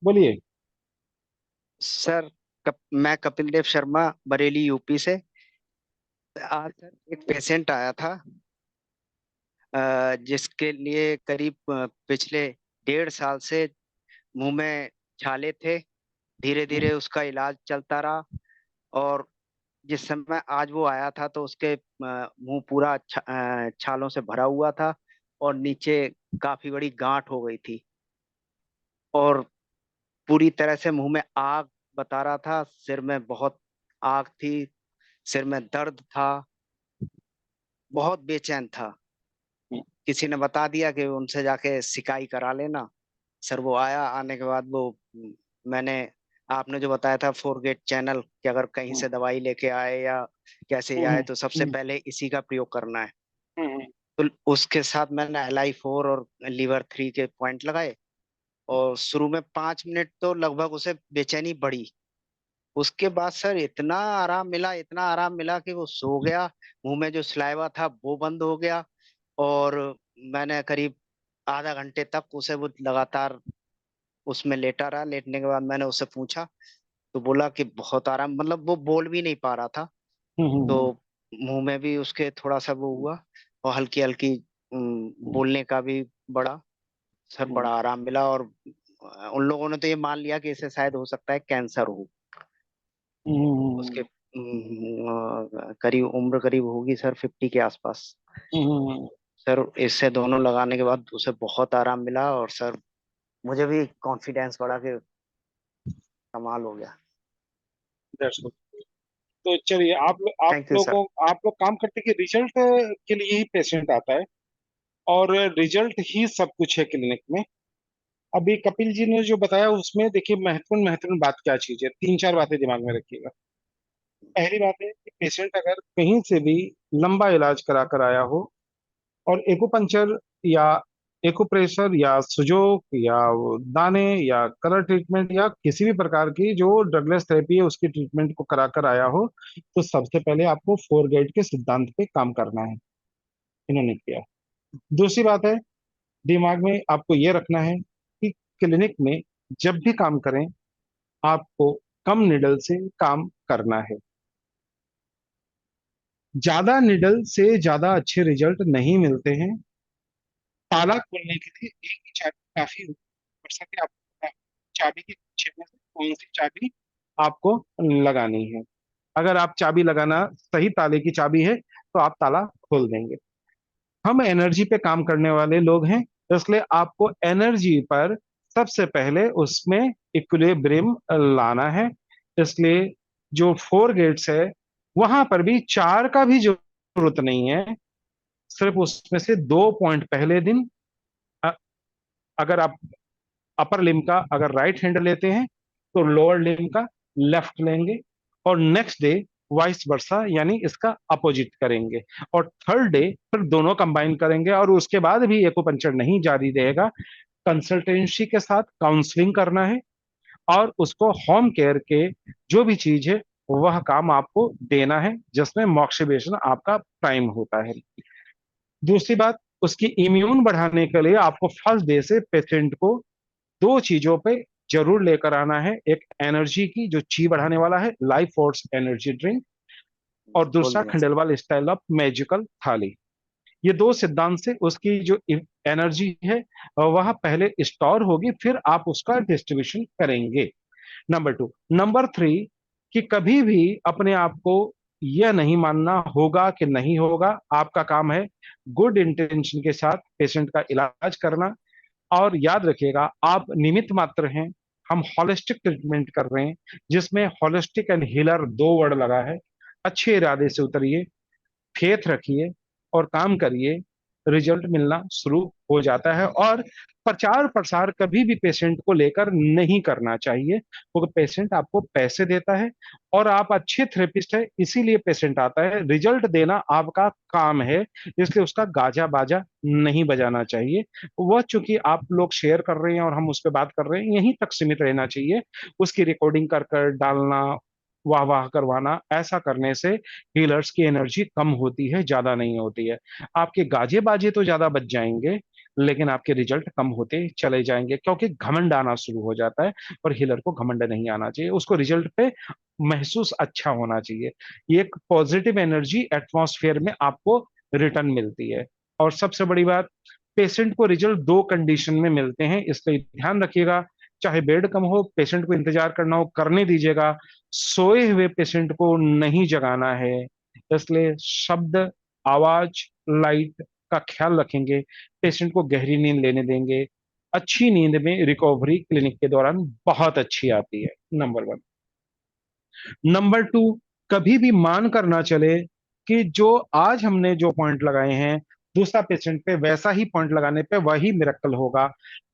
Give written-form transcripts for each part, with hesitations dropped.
बोलिए। सर, मैं कपिल देव शर्मा, बरेली यूपी से। आज सर एक पेशेंट आया था, जिसके लिए करीब पिछले 1.5 साल से मुंह में छाले थे। धीरे धीरे उसका इलाज चलता रहा। और जिस समय आज वो आया था तो उसके मुंह पूरा छालों से भरा हुआ था। और नीचे काफी बड़ी गांठ हो गई थी। और पूरी तरह से मुंह में आग बता रहा था। सिर में बहुत आग थी। सिर में दर्द था। बहुत बेचैन था। किसी ने बता दिया कि उनसे जाके सिकाई करा लेना। सर वो आया, आने के बाद वो मैंने आपने जो बताया था 4 गेट चैनल कि अगर कहीं हम्म, से दवाई लेके आए या कैसे हम्म, आए तो सबसे हम्म, पहले इसी का प्रयोग करना है। हम्म, तो उसके साथ मैंने LI4 और लीवर 3 के पॉइंट लगाए। और शुरू में 5 मिनट तो लगभग उसे बेचैनी बढ़ी। उसके बाद सर इतना आराम मिला, इतना आराम मिला कि वो सो गया। मुंह में जो सलाइवा था वो बंद हो गया। और मैंने करीब आधा घंटे तक उसे वो लगातार उसमें लेटा रहा। लेटने के बाद मैंने उससे पूछा तो बोला कि बहुत आराम, मतलब वो बोल भी नहीं पा रहा था। हम्म, तो मुंह में भी उसके थोड़ा सा वो हुआ। और हल्की हल्की बोलने का भी बड़ा सर हम्म, बड़ा आराम मिला। और उन लोगों ने तो ये मान लिया कि इसे शायद हो सकता है कैंसर हो। उसके करीब उम्र करीब होगी सर 50 के आसपास। हम्म, सर इससे दोनों लगाने के बाद उसे बहुत आराम मिला। और सर मुझे भी कॉन्फिडेंस बढ़ा कि कमाल हो गया। that's good। तो चलिए, आप थैंक यू सर। लोगों आप लोग काम करते कि रिजल्ट के लिए ही पेशेंट आता है, और रिजल्ट ही सब कुछ है क्लिनिक में। अभी कपिल जी ने जो बताया उसमें देखिए, महत्वपूर्ण महत्वपूर्ण बात क्या चीज है, तीन चार बातें दिमाग में रखिएगा। पहली बात है कि पेशेंट अगर कहीं से भी लंबा इलाज करा कर आया हो, और एक्यूपंक्चर या एक्यूप्रेशर या सुजोक या वो दाने या कलर ट्रीटमेंट या किसी भी प्रकार की जो ड्रगलेस थेरेपी है उसकी ट्रीटमेंट को करा कर आया हो, तो सबसे पहले आपको फोर गाइड के सिद्धांत पे काम करना है। इन्होंने किया। दूसरी बात है, दिमाग में आपको ये रखना है कि क्लिनिक में जब भी काम करें, आपको कम निडल से काम करना है। ज्यादा निडल से ज्यादा अच्छे रिजल्ट नहीं मिलते हैं। ताला खोलने के लिए एक ही चाबी काफी हो सके। आपको चाबी के पीछे में से कौन सी चाबी आपको लगानी है। अगर आप चाबी लगाना सही ताले की चाबी है तो आप ताला खोल देंगे। हम एनर्जी पे काम करने वाले लोग हैं, इसलिए आपको एनर्जी पर सबसे पहले उसमें इक्विलिब्रियम लाना है। इसलिए जो फोर गेट्स है, वहां पर भी चार का भी जरूरत नहीं है। सिर्फ उसमें से 2 पॉइंट पहले दिन, अ- अगर आप अपर लिम का अगर राइट हैंड लेते हैं तो लोअर लिम का लेफ्ट लेंगे, और नेक्स्ट डे वाइस वर्सा, यानी इसका अपोजिट करेंगे। और थर्ड डे फिर दोनों कंबाइन करेंगे, और उसके बाद भी एक्यूपंक्चर नहीं जारी रहेगा। कंसल्टेंसी के साथ काउंसलिंग करना है, और उसको होम केयर के जो भी चीज है वह काम आपको देना है, जिसमें मॉक्सिबेशन आपका प्राइम होता है। दूसरी बात, उसकी इम्यून बढ़ाने के लिए आपको फर्स्ट डे से पेशेंट को दो चीजों पे जरूर लेकर आना है। एक एनर्जी की जो ची बढ़ाने वाला है, लाइफ फोर्स एनर्जी ड्रिंक, और बोल दूसरा दिया sir. Khandelwal style of magical थाली। ये दो सिद्धांत से उसकी जो एनर्जी है वह पहले स्टोर होगी, फिर आप उसका डिस्ट्रीब्यूशन करेंगे। Number two. नंबर थ्री, कि कभी भी अपने आप को यह नहीं मानना होगा कि नहीं होगा। आपका काम है गुड इंटेंशन के साथ पेशेंट का इलाज करना। और याद रखिएगा, आप निमित्त मात्र हैं। हम हॉलिस्टिक ट्रीटमेंट कर रहे हैं, जिसमें हॉलिस्टिक एंड हीलर दो वर्ड लगा है। अच्छे इरादे से उतरिए, फेथ रखिए, और काम करिए। रिजल्ट मिलना शुरू हो जाता है। और प्रचार प्रसार कभी भी पेशेंट को लेकर नहीं करना चाहिए, क्योंकि पेशेंट आपको पैसे देता है, और आप अच्छे थेरेपिस्ट है इसीलिए पेशेंट आता है। रिजल्ट देना आपका काम है, इसलिए उसका गाजा बाजा नहीं बजाना चाहिए। वह चूंकि आप लोग शेयर कर रहे हैं और हम उस पर बात कर रहे हैं, यहीं तक सीमित रहना चाहिए। उसकी रिकॉर्डिंग कर कर डालना, वाह वाह करवाना, ऐसा करने से हीलर्स की एनर्जी कम होती है, ज्यादा नहीं होती है। आपके गाजे बाजे तो ज्यादा बच जाएंगे, लेकिन आपके रिजल्ट कम होते चले जाएंगे, क्योंकि घमंड आना शुरू हो जाता है। और हीलर को घमंड नहीं आना चाहिए, उसको रिजल्ट पे महसूस अच्छा होना चाहिए। ये एक पॉजिटिव एनर्जी एटमॉस्फेयर में आपको रिटर्न मिलती है। और सबसे बड़ी बात, पेशेंट को रिजल्ट दो कंडीशन में मिलते हैं, इसलिए ध्यान रखिएगा। चाहे बेड कम हो, पेशेंट को इंतजार करना हो, करने दीजिएगा। सोए हुए पेशेंट को नहीं जगाना है, इसलिए शब्द, आवाज, लाइट का ख्याल रखेंगे। पेशेंट को गहरी नींद लेने देंगे। अच्छी नींद में रिकवरी क्लिनिक के दौरान बहुत अच्छी आती है, नंबर वन। नंबर टू, कभी भी मान कर ना चले कि जो आज हमने जो पॉइंट लगाए हैं, दूसरा पेशेंट पे वैसा ही पॉइंट लगाने पे वही मिरेकल होगा।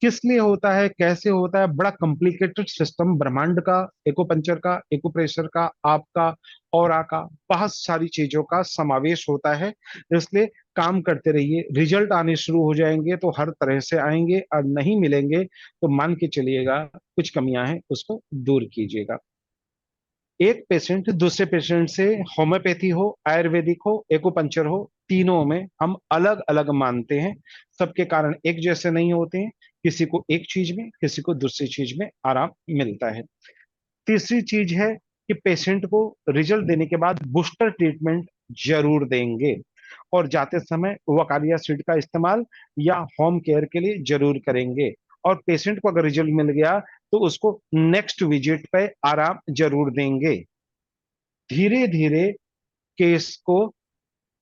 किस लिए होता है, कैसे होता है, बड़ा कॉम्प्लिकेटेड सिस्टम ब्रह्मांड का, एक्यूपंक्चर का, एक्यूप्रेशर का, आपका, ऑरा का, बहुत सारी चीजों का समावेश होता है। इसलिए काम करते रहिए, रिजल्ट आने शुरू हो जाएंगे तो हर तरह से आएंगे, और नहीं मिलेंगे तो मान के चलिएगा कुछ कमियां हैं, उसको दूर कीजिएगा। एक पेशेंट दूसरे पेशेंट से, होम्योपैथी हो, आयुर्वेदिक हो, एक्यूपंक्चर हो, तीनों में हम अलग अलग मानते हैं। सबके कारण एक जैसे नहीं होते हैं। किसी को एक चीज में, किसी को दूसरी चीज में आराम मिलता है। तीसरी चीज है कि पेशेंट को रिजल्ट देने के बाद बूस्टर ट्रीटमेंट जरूर देंगे, और जाते समय वकारिया सीड का इस्तेमाल या होम केयर के लिए जरूर करेंगे। और पेशेंट को अगर रिजल्ट मिल गया तो उसको नेक्स्ट विजिट पे आराम जरूर देंगे। धीरे धीरे केस को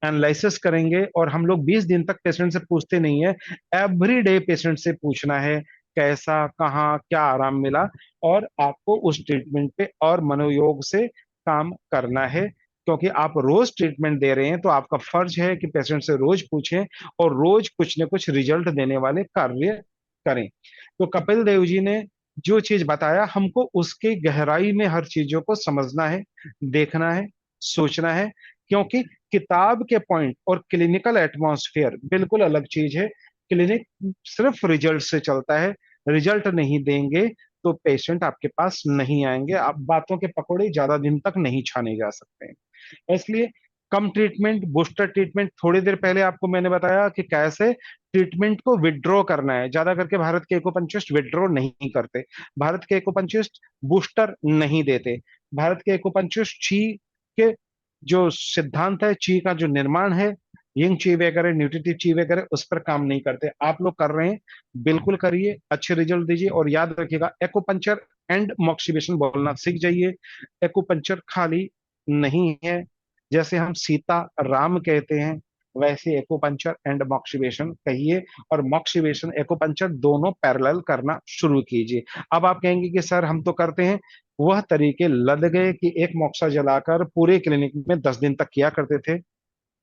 एनालिसिस करेंगे, और हम लोग 20 दिन तक पेशेंट से पूछते नहीं है। एवरी डे पेशेंट से पूछना है कैसा, कहाँ, क्या आराम मिला, और आपको उस ट्रीटमेंट पे और मनोयोग से काम करना है। क्योंकि आप रोज ट्रीटमेंट दे रहे हैं तो आपका फर्ज है कि पेशेंट से रोज पूछें, और रोज कुछ न कुछ रिजल्ट देने वाले कार्य करें। तो कपिल देव जी ने जो चीज बताया, हमको उसके गहराई में हर चीजों को समझना है, देखना है, सोचना है। क्योंकि किताब के पॉइंट और क्लिनिकल एटमॉस्फेयर बिल्कुल अलग चीज है। क्लिनिक सिर्फ रिजल्ट से चलता है, रिजल्ट नहीं देंगे तो पेशेंट आपके पास नहीं आएंगे। आप बातों के पकौड़े ज्यादा दिन तक नहीं छाने जा सकते हैं। इसलिए कम ट्रीटमेंट, बूस्टर ट्रीटमेंट, थोड़ी देर पहले आपको मैंने बताया कि कैसे ट्रीटमेंट को विड्रॉ करना है। ज्यादा करके भारत के एक्यूपंक्चरिस्ट विड्रॉ नहीं करते, भारत के एक्यूपंक्चरिस्ट बूस्टर नहीं देते। भारत के एक्यूपंक्चरिस्ट ची के जो सिद्धांत है, ची का जो निर्माण है, यंग ची वगैरह, न्यूट्रिटिव ची वगैरह, उस पर काम नहीं करते। आप लोग कर रहे हैं, बिल्कुल करिए, अच्छे रिजल्ट दीजिए। और याद रखिएगा, एक्यूपंक्चर एंड मॉक्सिवेशन बोलना सीख जाइए। एक्यूपंक्चर खाली नहीं है, जैसे हम सीता राम कहते हैं, वैसे एक्यूपंक्चर एंड मॉक्सिवेशन कहिए। और मॉक्सिवेशन एक्यूपंक्चर दोनों पैरेलल करना शुरू कीजिए। अब आप कहेंगे कि सर हम तो करते हैं, वह तरीके लद गए कि एक मोक्सा जलाकर पूरे क्लिनिक में 10 दिन तक किया करते थे।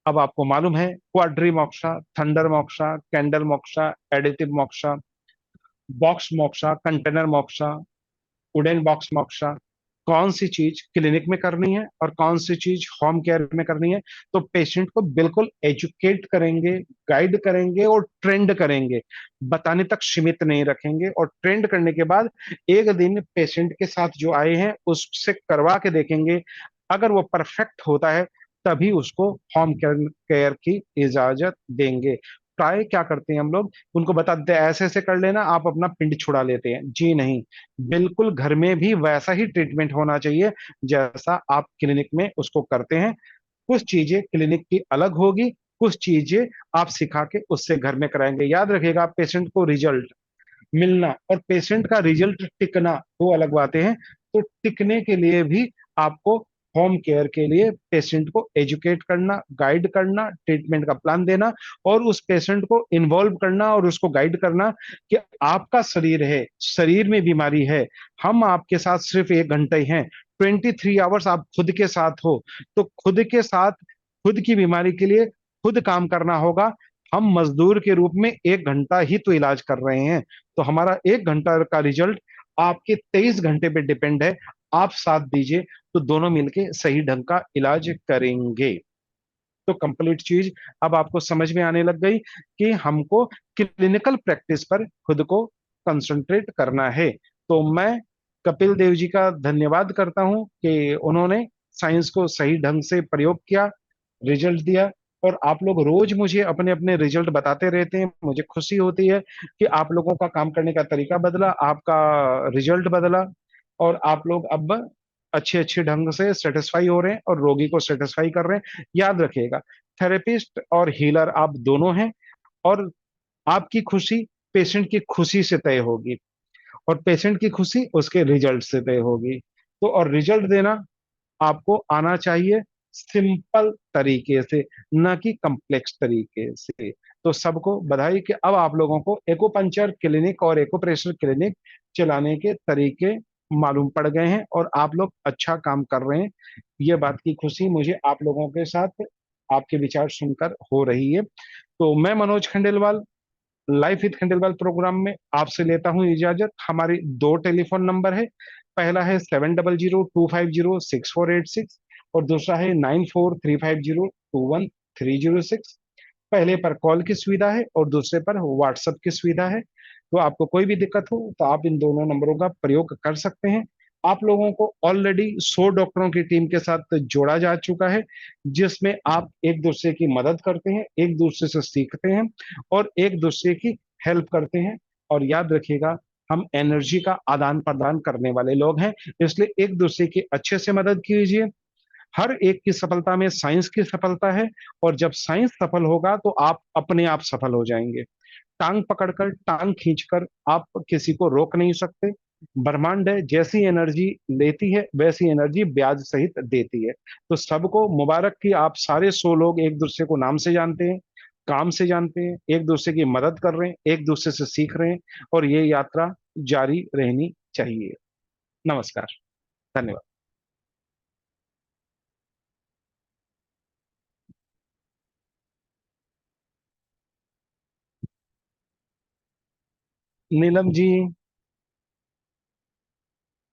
अब आपको मालूम है, quadri moxa, thunder moxa, candle moxa, additive moxa, box moxa, container moxa, wooden box moxa, कौन सी चीज क्लिनिक में करनी है और कौन सी चीज होम केयर में करनी है। तो पेशेंट को बिल्कुल एजुकेट करेंगे, गाइड करेंगे और ट्रेंड करेंगे। बताने तक सीमित नहीं रखेंगे, और ट्रेंड करने के बाद एक दिन पेशेंट के साथ जो आए हैं उससे करवा के देखेंगे। अगर वो परफेक्ट होता है तभी उसको होम केयर केयर की इजाजत देंगे। ट्राई क्या करते हैं हम लोग, उनको बता देते हैं ऐसे ऐसे कर लेना, आप अपना पिंड छुड़ा लेते हैं। जी नहीं, बिल्कुल घर में भी वैसा ही ट्रीटमेंट होना चाहिए जैसा आप क्लिनिक में उसको करते हैं। कुछ चीजें क्लिनिक की अलग होगी, कुछ चीजें आप सिखा के उससे घर में कराएंगे। याद रखिएगा, पेशेंट को रिजल्ट मिलना और पेशेंट का रिजल्ट टिकना दो अलग बातें हैं। तो टिकने के लिए भी आपको होम केयर के लिए पेशेंट को एजुकेट करना, गाइड करना, ट्रीटमेंट का प्लान देना, और उस पेशेंट को इन्वॉल्व करना और उसको गाइड करना कि आपका शरीर है, शरीर में बीमारी है, हम आपके साथ सिर्फ 1 घंटे ही हैं, 23 आवर्स आप खुद के साथ हो। तो खुद के साथ, खुद की बीमारी के लिए खुद काम करना होगा। हम मजदूर के रूप में 1 घंटा ही तो इलाज कर रहे हैं, तो हमारा 1 घंटा का रिजल्ट आपके 23 घंटे पे डिपेंड है। आप साथ दीजिए तो दोनों मिलके सही ढंग का इलाज करेंगे। तो कंप्लीट चीज अब आपको समझ में आने लग गई कि हमको क्लिनिकल प्रैक्टिस पर खुद को कंसंट्रेट करना है। तो मैं कपिल देव जी का धन्यवाद करता हूं कि उन्होंने साइंस को सही ढंग से प्रयोग किया, रिजल्ट दिया। और आप लोग रोज मुझे अपने अपने रिजल्ट बताते रहते हैं। मुझे खुशी होती है कि आप लोगों का काम करने का तरीका बदला, आपका रिजल्ट बदला, और आप लोग अब अच्छे अच्छे ढंग से सेटिस्फाई हो रहे हैं और रोगी को सेटिस्फाई कर रहे हैं। याद रखिएगा, थेरेपिस्ट और हीलर आप दोनों हैं, और आपकी खुशी पेशेंट की खुशी से तय होगी, और पेशेंट की खुशी उसके रिजल्ट से तय होगी। तो और रिजल्ट देना आपको आना चाहिए सिंपल तरीके से, ना कि कम्प्लेक्स तरीके से। तो सबको बधाई कि अब आप लोगों को एक्यूपंक्चर क्लिनिक और एक्यूप्रेशर क्लिनिक चलाने के तरीके मालूम पड़ गए हैं, और आप लोग अच्छा काम कर रहे हैं। ये बात की खुशी मुझे आप लोगों के साथ आपके विचार सुनकर हो रही है। तो मैं Manoj Khandelwal life with Khandelwal program में आपसे लेता हूं इजाजत। हमारी दो टेलीफोन नंबर है, पहला है 7002506486, और दूसरा है 9435021306। पहले पर कॉल की सुविधा है और दूसरे पर व्हाट्सएप की सुविधा है। तो आपको कोई भी दिक्कत हो तो आप इन दोनों नंबरों का प्रयोग कर सकते हैं। आप लोगों को ऑलरेडी 100 डॉक्टरों की टीम के साथ जोड़ा जा चुका है, जिसमें आप एक दूसरे की मदद करते हैं, एक दूसरे से सीखते हैं, और एक दूसरे की हेल्प करते हैं। और याद रखिएगा, हम एनर्जी का आदान प्रदान करने वाले लोग हैं, इसलिए एक दूसरे की अच्छे से मदद कीजिए। हर एक की सफलता में साइंस की सफलता है, और जब साइंस सफल होगा तो आप अपने आप सफल हो जाएंगे। टांग पकड़कर, टांग खींचकर आप किसी को रोक नहीं सकते। ब्रह्मांड है, जैसी एनर्जी लेती है वैसी एनर्जी ब्याज सहित देती है। तो सबको मुबारक कि आप सारे 100 लोग एक दूसरे को नाम से जानते हैं, काम से जानते हैं, एक दूसरे की मदद कर रहे हैं, एक दूसरे से सीख रहे हैं, और ये यात्रा जारी रहनी चाहिए। नमस्कार। धन्यवाद। नीलम जी।